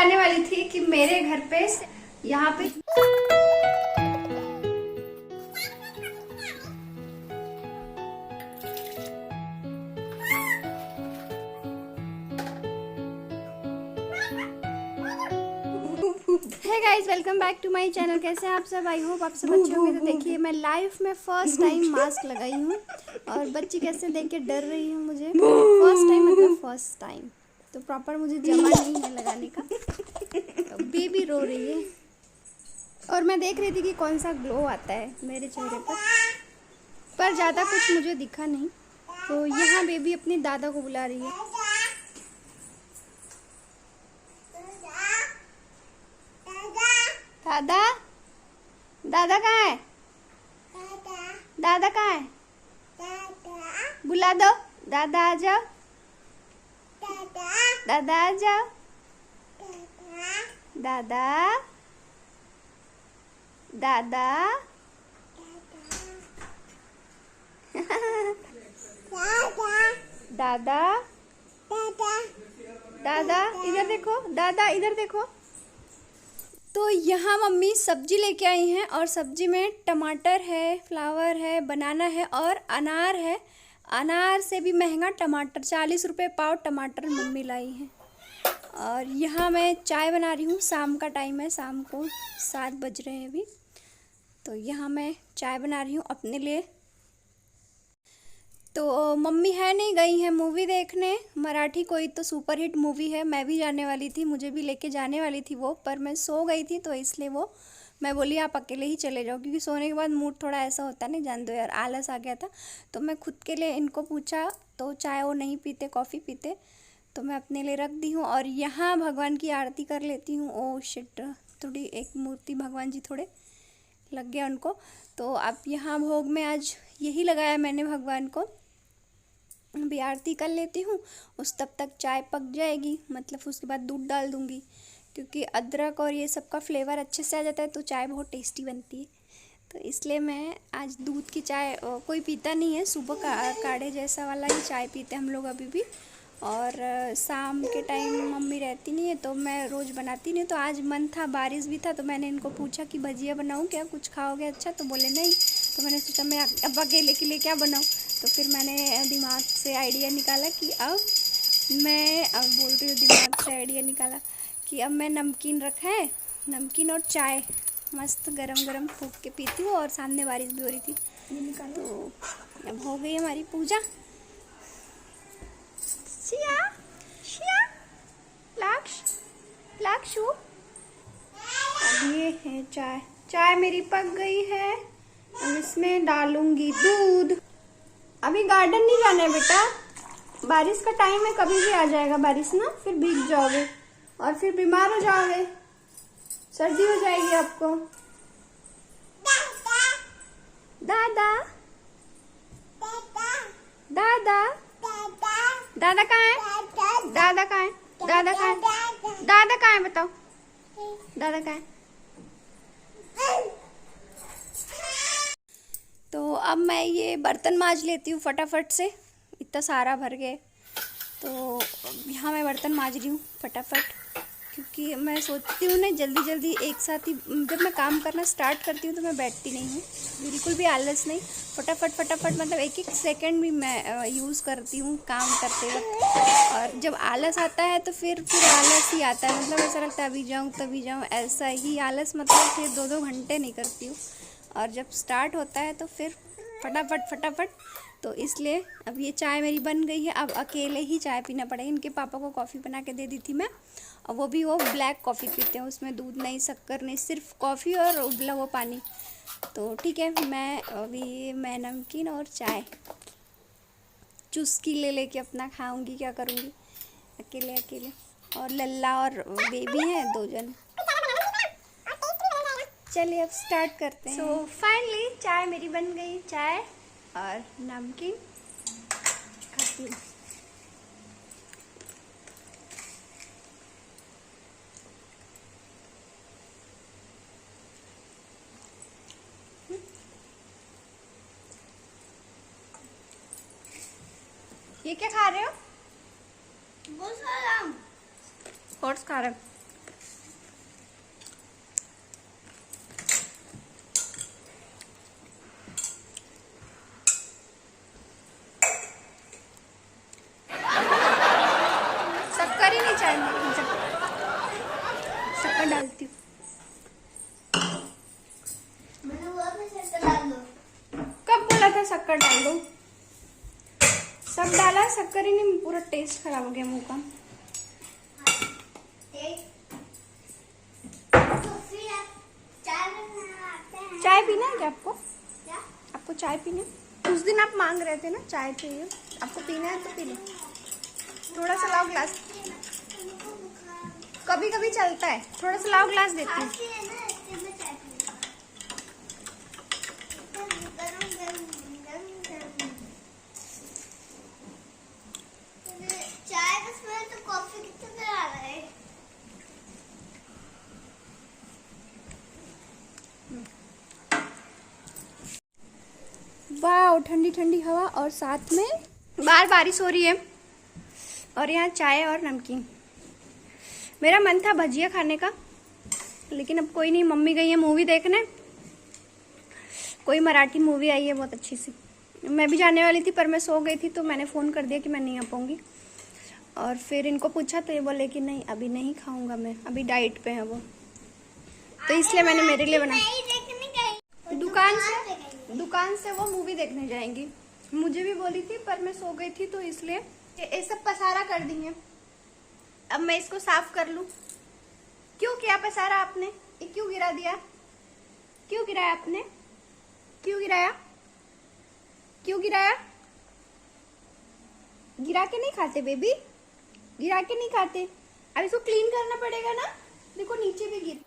बताने वाली थी कि मेरे घर पे यहाँ पे hey guys, welcome back to my channel. कैसे हैं आप सब? आई होप आप सब अच्छे होंगे। तो देखिए, मैं लाइफ में फर्स्ट टाइम मास्क लगाई हूँ और बच्ची कैसे देख के डर रही है मुझे। फर्स्ट टाइम मतलब फर्स्ट टाइम, तो प्रॉपर मुझे जमा नहीं है लगाने का। तो बेबी रो रही है और मैं देख रही थी कि कौन सा ग्लो आता है मेरे चेहरे पर ज़्यादा कुछ मुझे दिखा नहीं। तो यहाँ बेबी अपनी दादा को बुला रही है। दादा, दादा कहाँ है? दादा कहाँ है? बुला दो, दादा आ जाओ, दादा आ जाओ, दादा, दादा, दादा, दादा इधर देखो, दादा इधर देखो। तो यहाँ मम्मी सब्जी लेके आई हैं और सब्जी में टमाटर है, फ्लावर है, बनाना है और अनार है। अनार से भी महंगा टमाटर, 40 रुपये पाव टमाटर मम्मी लाई हैं। और यहाँ मैं चाय बना रही हूँ। शाम का टाइम है, शाम को 7 बज रहे हैं अभी। तो यहाँ मैं चाय बना रही हूँ अपने लिए। तो मम्मी है नहीं, गई है मूवी देखने। मराठी कोई तो सुपर हिट मूवी है, मैं भी जाने वाली थी, मुझे भी लेके जाने वाली थी वो, पर मैं सो गई थी तो इसलिए वो मैं बोली आप अकेले ही चले जाओ, क्योंकि सोने के बाद मूड थोड़ा ऐसा होता है, नहीं जान दो यार, आलस आ गया था। तो मैं खुद के लिए इनको पूछा तो चाय वो नहीं पीते, कॉफ़ी पीते, तो मैं अपने लिए रख दी हूँ। और यहाँ भगवान की आरती कर लेती हूँ। ओ शिट, थोड़ी एक मूर्ति भगवान जी थोड़े लग गया उनको। तो अब यहाँ भोग में आज यही लगाया मैंने भगवान को। अभी आरती कर लेती हूँ, उस तब तक चाय पक जाएगी, मतलब उसके बाद दूध डाल दूँगी, क्योंकि अदरक और ये सब का फ्लेवर अच्छे से आ जाता है तो चाय बहुत टेस्टी बनती है। तो इसलिए मैं आज दूध की चाय, कोई पीता नहीं है, सुबह का काढ़े जैसा वाला ही चाय पीते हम लोग अभी भी। और शाम के टाइम मम्मी रहती नहीं है तो मैं रोज़ बनाती नहीं। तो आज मन था, बारिश भी था, तो मैंने इनको पूछा कि भजिया बनाऊँ क्या, कुछ खाओगे अच्छा? तो बोले नहीं। तो मैंने सोचा मैं अब अकेले के लिए क्या बनाऊँ। तो फिर मैंने दिमाग से आइडिया निकाला कि अब बोल रही हूँ, दिमाग से आइडिया निकाला कि अब मैं नमकीन रखा है, नमकीन और चाय मस्त गरम गरम फूँक के पीती हूँ। और सामने बारिश भी हो रही थी। तो अब हो गई हमारी पूजा। शिया, शिया, लाक्षु। अब ये है चाय, चाय मेरी पक गई है। अब इसमें डालूंगी दूध। अभी गार्डन नहीं जाना है बेटा, बारिश का टाइम है, कभी भी आ जाएगा बारिश ना, फिर भीग जाओगे और फिर बीमार हो जाओगे, सर्दी हो जाएगी आपको। दादा, दादा, दादा कहाँ है? दादा कहाँ है? दादा कहाँ है? दादा कहाँ है बताओ, दादा कहाँ है? तो अब मैं ये बर्तन मांज लेती हूँ फटाफट से, इतना सारा भर गए। तो यहाँ मैं बर्तन मांज रही हूँ फटाफट, क्योंकि मैं सोचती हूँ ना जल्दी जल्दी एक साथ ही, जब मैं काम करना स्टार्ट करती हूँ तो मैं बैठती नहीं हूँ, बिल्कुल भी आलस नहीं। फटाफट फटाफट, मतलब एक एक सेकंड भी मैं यूज़ करती हूँ काम करते वक्त। और जब आलस आता है तो फिर आलस ही आता है, मतलब ऐसा लगता है अभी जाऊँ तभी जाऊँ, ऐसा ही आलस, मतलब फिर 2-2 घंटे नहीं करती हूँ। और जब स्टार्ट होता है तो फिर फटाफट फटाफट। तो इसलिए अब ये चाय मेरी बन गई है। अब अकेले ही चाय पीना पड़ेगा। इनके पापा को कॉफ़ी बना के दे दी थी मैं, और वो भी वो ब्लैक कॉफ़ी पीते हैं, उसमें दूध नहीं, शक्कर नहीं, सिर्फ कॉफ़ी और उबला हुआ पानी। तो ठीक है, मैं नमकीन और चाय चुस्की ले लेके अपना खाऊंगी, क्या करूँगी अकेले अकेले। और लल्ला और बेबी हैं 2 जन। चलिए अब स्टार्ट करते हैं। सो फाइनली चाय मेरी बन गई, चाय और नमकीन खाती हूँ। ये क्या खा रहे हो? ओट्स खा रहे हो? शक्कर डालती हूँ। कब बोला था शक्कर डाल दो? सब डाला, शक्कर ही नहीं, पूरा टेस्ट खराब हो गया मुंह का। चाय पीना है क्या आपको? आपको चाय पीना है? उस दिन आप मांग रहे थे ना चाय चाहिए, आपको पीना है तो पी लो। थोड़ा सा लाओ ग्लास, कभी कभी चलता है। थोड़ा सा लाओ ग्लास देती हूँ। वाह, ठंडी ठंडी हवा और साथ में बाहर बारिश हो रही है और यहाँ चाय और नमकीन। मेरा मन था भजिया खाने का, लेकिन अब कोई नहीं, मम्मी गई है मूवी देखने। कोई मराठी मूवी आई है बहुत अच्छी सी, मैं भी जाने वाली थी पर मैं सो गई थी, तो मैंने फ़ोन कर दिया कि मैं नहीं आ पाऊँगी। और फिर इनको पूछा तो ये बोले कि नहीं अभी नहीं खाऊंगा मैं, अभी डाइट पे है वो, तो इसलिए मैंने मेरे लिए बना। दुकान से वो मूवी देखने जाएंगी, मुझे भी बोली थी पर मैं सो गई थी, तो इसलिए ये सब पसारा कर दी है। अब मैं इसको साफ कर लूं। क्यों किया पसारा आपने? ये क्यों गिरा दिया? क्यों गिराया आपने? क्यों गिराया? क्यों गिराया? गिरा के नहीं खाते बेबी, गिरा के नहीं खाते। अब इसको क्लीन करना पड़ेगा ना, देखो नीचे भी गिर।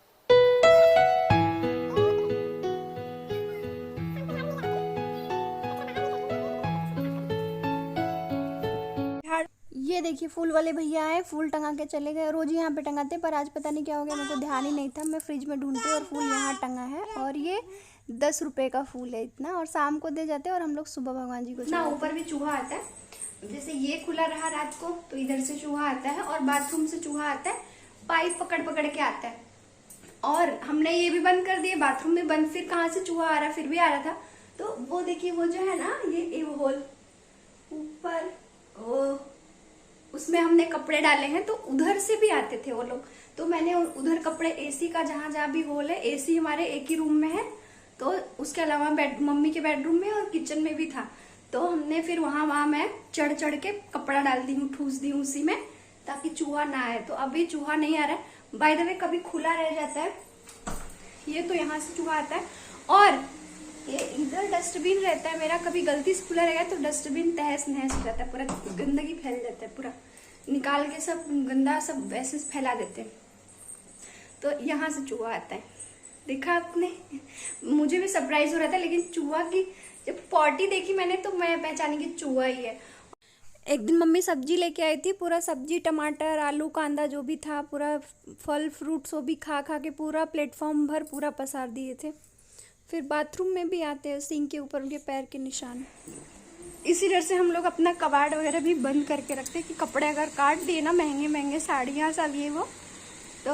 ये देखिए फूल वाले भैया आए, फूल टंगा के चले गए। रोज यहाँ पे टंगाते, पर आज पता नहीं क्या हो गया, मेरे को ध्यान ही नहीं था। मैं फ्रिज में ढूंढती और फूल यहाँ टंगा है, और ये 10 रुपए का फूल है इतना, और शाम को दे जाते हैं और हम लोग सुबह भगवान जी को ना। ऊपर भी चूहा आता है, जैसे ये खुला रहा रात को तो इधर से चूहा आता है, और बाथरूम से चूहा आता है, पाइप पकड़ पकड़ के आता है। और हमने ये भी बंद कर दिया, बाथरूम में बंद, फिर कहाँ से चूहा आ रहा, फिर भी आ रहा था। तो वो देखिए वो जो है ना, ये होल ऊपर, वो उसमें हमने कपड़े डाले हैं, तो उधर से भी आते थे वो लोग। तो मैंने उधर कपड़े, एसी का जहां जहां भी होल है, एसी हमारे एक ही रूम में है, तो उसके अलावा मम्मी के बेडरूम में और किचन में भी था, तो हमने फिर वहां मैं चढ़ चढ़ के कपड़ा डाल दी हूँ, ठूस दी हूँ उसी में, ताकि चूहा ना आए। तो अभी चूहा नहीं आ रहा है। बाय द वे कभी खुला रह जाता है ये, तो यहाँ से चूहा आता है। और ये इधर डस्टबिन रहता है मेरा, कभी गलती से खुला रहेगा तो डस्टबिन तहस नहस हो जाता है, पूरा गंदगी फैल जाता है, पूरा निकाल के सब गंदा सब वैसे फैला देते हैं। तो यहाँ से चूहा आता है, देखा आपने? मुझे भी सरप्राइज हो रहा था, लेकिन चूहा की जब पॉटी देखी मैंने तो मैं पहचानी कि चूहा ही है। एक दिन मम्मी सब्जी लेके आई थी, पूरा सब्जी, टमाटर, आलू, कांदा जो भी था, पूरा फल फ्रूट्स वो भी खा खा के पूरा प्लेटफॉर्म भर पूरा पसार दिए थे। फिर बाथरूम में भी आते हैं, सिंक के ऊपर उनके पैर के निशान। इसी डर से हम लोग अपना कबाड़ वगैरह भी बंद करके रखते हैं कि कपड़े अगर काट दिए ना, महंगे महंगे साड़ियाँ सब ये वो, तो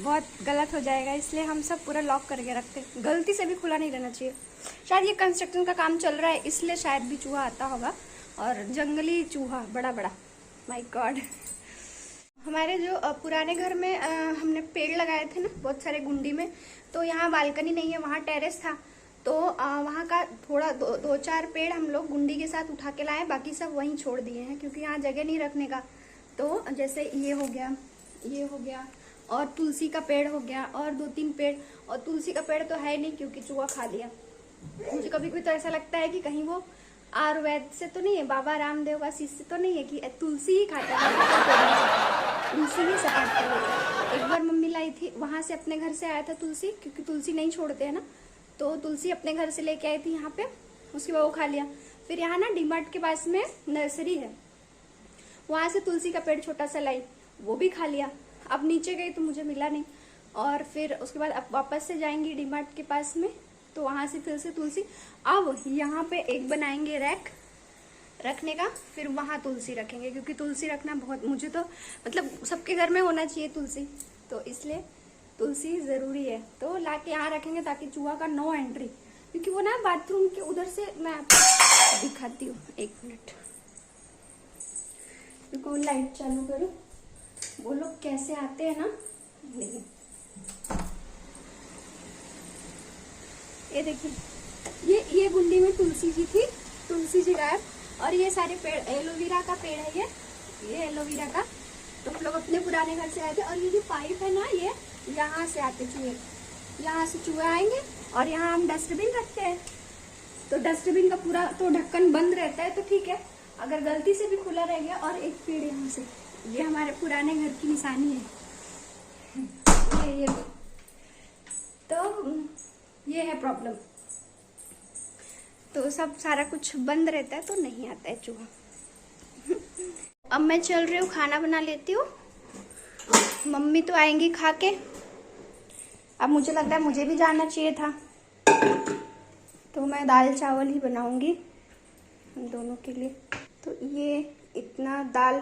बहुत गलत हो जाएगा, इसलिए हम सब पूरा लॉक करके रखते हैं। गलती से भी खुला नहीं रहना चाहिए। शायद ये कंस्ट्रक्शन का काम चल रहा है, इसलिए शायद भी चूहा आता होगा, और जंगली चूहा बड़ा बड़ा, माय गॉड। हमारे जो पुराने घर में हमने पेड़ लगाए थे ना बहुत सारे गुंडी में, तो यहाँ बालकनी नहीं है, वहाँ टेरेस था, तो वहाँ का थोड़ा दो चार पेड़ हम लोग गुंडी के साथ उठा के लाए, बाकी सब वहीं छोड़ दिए हैं, क्योंकि यहाँ जगह नहीं रखने का। तो जैसे ये हो गया, और तुलसी का पेड़ हो गया, और 2-3 पेड़, और तुलसी का पेड़ तो है नहीं क्योंकि चूहा खा लिया। मुझे कभी कभी तो ऐसा लगता है कि कहीं वो आयुर्वेद से तो नहीं है, बाबा रामदेव का शिष्य तो नहीं है कि तुलसी ही खाता है, तुलसी ही सपाट कर लेता है। एक बार मम्मी लाई थी, वहां से अपने घर से आया था तुलसी, क्योंकि तुलसी नहीं छोड़ते हैं ना, तो तुलसी अपने घर से लेके आई थी यहाँ पे, उसके बाद वो खा लिया। फिर यहाँ ना डीमार्ट के पास में नर्सरी है, वहां से तुलसी का पेड़ छोटा सा लाई, वो भी खा लिया। अब नीचे गई तो मुझे मिला नहीं, और फिर उसके बाद अब वापस से जाएंगी डीमार्ट के पास में, तो वहां से फिर से तुलसी। अब यहाँ पे एक बनाएंगे रैक रखने का, फिर वहां तुलसी रखेंगे, क्योंकि तुलसी रखना बहुत, मुझे तो मतलब सबके घर में होना चाहिए तुलसी, तो इसलिए तुलसी जरूरी है। तो लाके यहाँ रखेंगे ताकि चूहा का नो एंट्री, क्योंकि वो ना बाथरूम के उधर से, मैं आपको दिखाती हूँ, 1 मिनट, लाइट चालू करूँ, कैसे आते हैं ना। ये देखिए, ये गुंडी में तुलसी जी थी, तुलसी जी गायब। और ये सारे पेड़, एलोवेरा का पेड़ है ये एलोवेरा का। तो हम लोग अपने पुराने घर से आए थे। और ये जो पाइप है ना, ये यहाँ से आते चूहे, यहाँ से चूहे आएंगे। और यहाँ हम डस्टबिन रखते हैं, तो डस्टबिन का पूरा तो ढक्कन बंद रहता है, तो ठीक है। अगर गलती से भी खुला रह गया। और एक पेड़ यहाँ से, ये हमारे पुराने घर की निशानी है। ये तो ये है प्रॉब्लम। तो सब सारा कुछ बंद रहता है, तो नहीं आता है चूहा। अब मैं चल रही हूँ, खाना बना लेती हूँ। मम्मी तो आएंगी खा के। अब मुझे लगता है मुझे भी जाना चाहिए था, तो मैं दाल चावल ही बनाऊंगी हम दोनों के लिए। तो ये इतना दाल,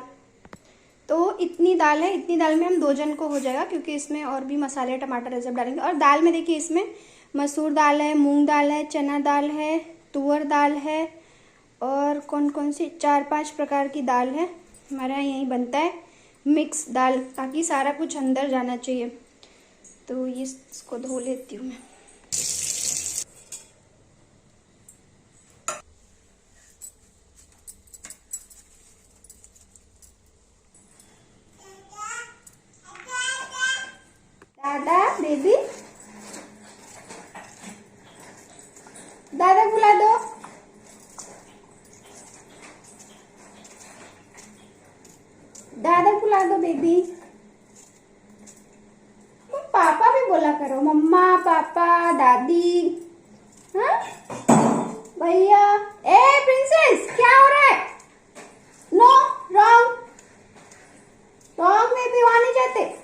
तो इतनी दाल है, इतनी दाल में हम 2 जन को हो जाएगा, क्योंकि इसमें और भी मसाले टमाटर ये सब डालेंगे। और दाल में देखिए, इसमें मसूर दाल है, मूंग दाल है, चना दाल है, तुअर दाल है, और कौन कौन सी 4-5 प्रकार की दाल है। हमारे यहाँ यही बनता है मिक्स दाल, ताकि सारा कुछ अंदर जाना चाहिए। तो ये इसको धो लेती हूँ मैं। दादा बेबी, दादा बुला दो। दादा बुला दो बेबी। पापा भी बोला करो, मम्मा पापा दादी। हाँ भैया। ए प्रिंसेस, क्या हो रहा है? नो, रॉन्ग रॉन्ग बेबी, वहां नहीं जाते।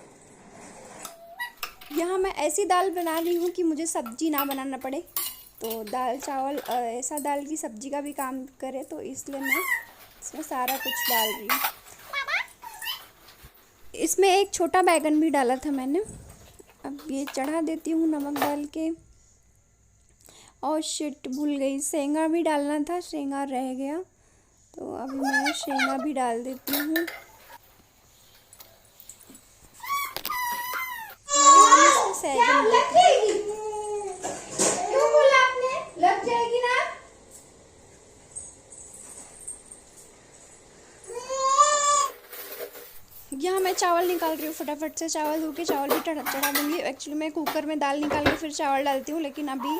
यहाँ मैं ऐसी दाल बना रही हूँ कि मुझे सब्जी ना बनाना पड़े। तो दाल चावल ऐसा दाल की सब्जी का भी काम करे, तो इसलिए मैं इसमें सारा कुछ डाल रही हूँ। इसमें एक छोटा बैगन भी डाला था मैंने। अब ये चढ़ा देती हूँ नमक डाल के। और शिट, भूल गई, शेंगा भी डालना था, शेंगा रह गया। तो अभी मैं शेंगा भी डाल देती हूँ। क्या लग जाएगी? क्यों बोला आपने? लग जाएगी ना। यहाँ मैं चावल निकाल रही हूँ, फटाफट से चावल धो के चावल भी चढ़ा दूँगी। एक्चुअली मैं कुकर में दाल निकाल के फिर चावल डालती हूँ, लेकिन अभी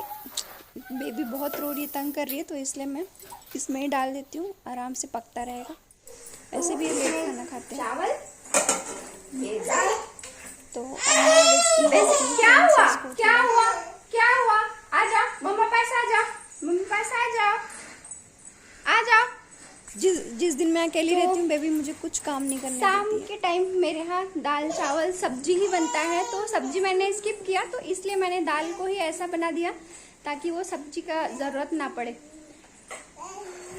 बेबी बहुत रो रही है, तंग कर रही है, तो इसलिए मैं इसमें ही डाल देती हूँ, आराम से पकता रहेगा। ऐसे भी लेट खाना खाते हैं। चावल ये दाल। तो क्या हुआ? क्या हुआ? क्या हुआ? आ जाओ मम्मा पास, आ जाओ मम्मी पास, आ जाओ आ जाओ। जिस दिन मैं अकेली रहती हूँ बेबी, मुझे कुछ काम नहीं करना। शाम के टाइम मेरे यहाँ दाल चावल सब्जी ही बनता है, तो सब्जी मैंने स्किप किया, तो इसलिए मैंने दाल को ही ऐसा बना दिया ताकि वो सब्जी का ज़रूरत ना पड़े,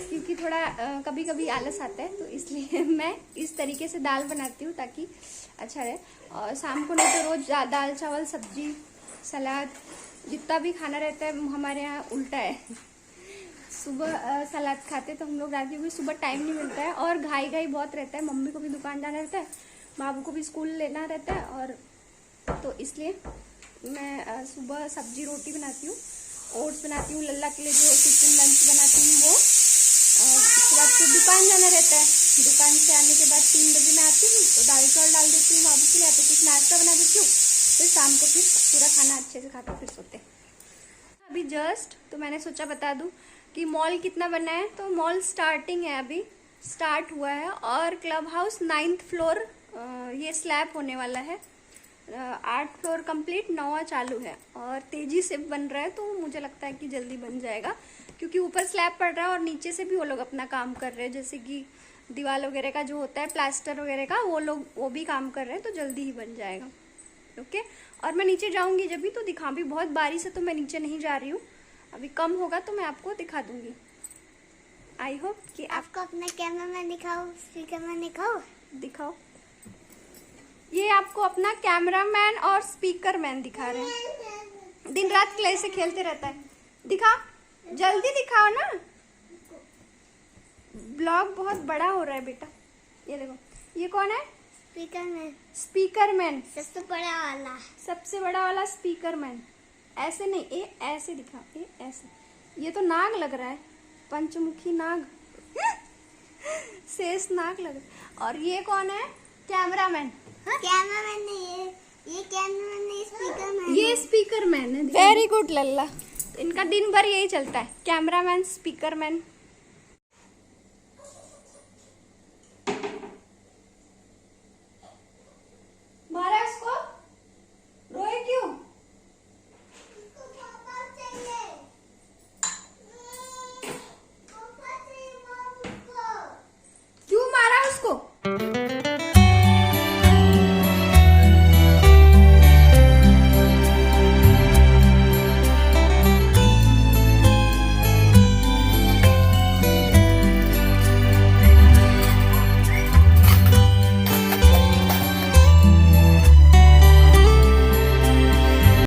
क्योंकि थोड़ा कभी कभी आलस आता है, तो इसलिए मैं इस तरीके से दाल बनाती हूँ ताकि अच्छा रहे। और शाम को नहीं तो रोज़ दाल चावल सब्जी सलाद जितना भी खाना रहता है, हमारे यहाँ उल्टा है। सुबह सलाद खाते तो हम लोग रात में, सुबह टाइम नहीं मिलता है और घाई घाई बहुत रहता है। मम्मी को भी दुकान जाना रहता है, बाबू को भी स्कूल लेना रहता है, और तो इसलिए मैं सुबह सब्जी रोटी बनाती हूँ, ओट्स बनाती हूँ लल्ला के लिए, जो टिफिन लंच बनाती हूँ वो। और उसके बाद फिर दुकान जाना रहता है। दुकान से आने के बाद 3 बजे मैं आती हूँ, तो दाल चावल डाल देती हूँ बाबू के लिए, तो कुछ नाश्ता बना देती हूँ, फिर शाम को फिर पूरा खाना अच्छे से खाते फिर सोते। अभी जस्ट तो मैंने सोचा बता दूँ कि मॉल कितना बना है। तो मॉल स्टार्टिंग है, अभी स्टार्ट हुआ है, और क्लब हाउस 9th फ्लोर ये स्लैब होने वाला है। 8 फ्लोर कंप्लीट, 9वां चालू है और तेजी से बन रहा है, तो मुझे लगता है कि जल्दी बन जाएगा, क्योंकि ऊपर स्लैब पड़ रहा है और नीचे से भी वो लोग अपना काम कर रहे हैं, जैसे कि दीवार वगैरह का जो होता है प्लास्टर वगैरह का, वो भी काम कर रहे हैं, तो जल्दी ही बन जाएगा। ओके। और मैं नीचे जाऊंगी जब भी तो दिखा, भी बहुत बारिश है तो मैं नीचे नहीं जा रही हूँ, अभी कम होगा तो मैं आपको दिखा दूंगी। आई होप कि आपको अपना कैमरा मैन दिखाओ, स्पीकर मैन दिखाओ। दिखाओ, ये आपको अपना कैमरा मैन और स्पीकर मैन दिखा रहे हैं, दिन रात क्ले से खेलते रहता है। दिखा, जल्दी दिखाओ ना, ब्लॉग बहुत बड़ा हो रहा है बेटा। ये देखो, ये कौन है? स्पीकर में स्पीकर मैन, सबसे बड़ा वाला। सबसे बड़ा वाला स्पीकर मैन। ऐसे नहीं, ये ऐसे दिखा, ये ऐसे। ये तो नाग लग रहा है, पंचमुखी नाग। शेष नाग लग रहा है। और ये कौन है? कैमरामैन। कैमरामैन नहीं, ये कैमरामैन नहीं, स्पीकर मैन। ये स्पीकर मैन है। वेरी गुड लल्ला। इनका दिन भर यही चलता है, कैमरामैन, स्पीकर मैन।